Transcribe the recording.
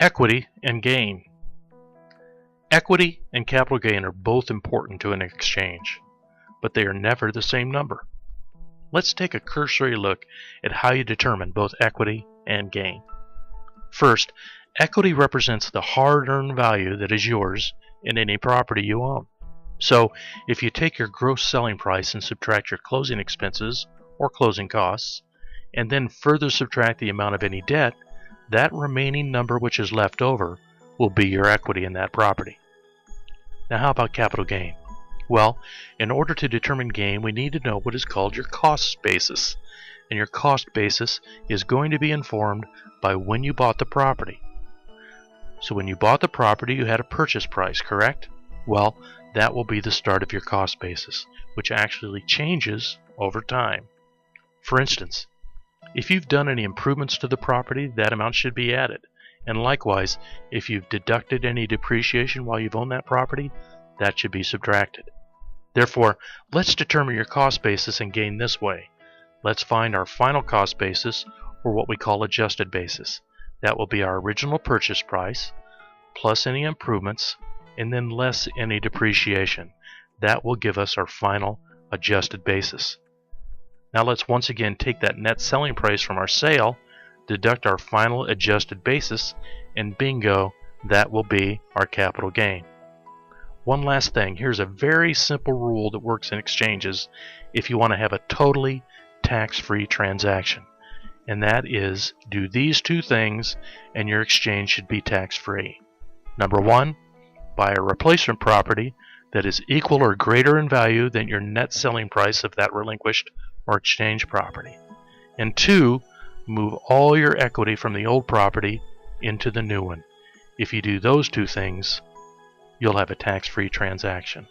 Equity and gain. Equity and capital gain are both important to an exchange, but they are never the same number. Let's take a cursory look at how you determine both equity and gain. First, equity represents the hard-earned value that is yours in any property you own. So, if you take your gross selling price and subtract your closing expenses or closing costs, and then further subtract the amount of any debt, that remaining number which is left over will be your equity in that property. Now how about capital gain? Well, in order to determine gain, we need to know what is called your cost basis. And your cost basis is going to be informed by when you bought the property. So when you bought the property, you had a purchase price, correct? Well, that will be the start of your cost basis, which actually changes over time. For instance, if you've done any improvements to the property, that amount should be added. And likewise, if you've deducted any depreciation while you've owned that property, that should be subtracted. Therefore, let's determine your cost basis and gain this way. Let's find our final cost basis, or what we call adjusted basis. That will be our original purchase price, plus any improvements, and then less any depreciation. That will give us our final adjusted basis. Now let's once again take that net selling price from our sale, deduct our final adjusted basis, and bingo, that will be our capital gain. One last thing, here's a very simple rule that works in exchanges if you want to have a totally tax-free transaction. And that is, do these two things and your exchange should be tax-free. Number one, buy a replacement property that is equal or greater in value than your net selling price of that relinquished or exchange property. And two, move all your equity from the old property into the new one. If you do those two things, you'll have a tax-free transaction.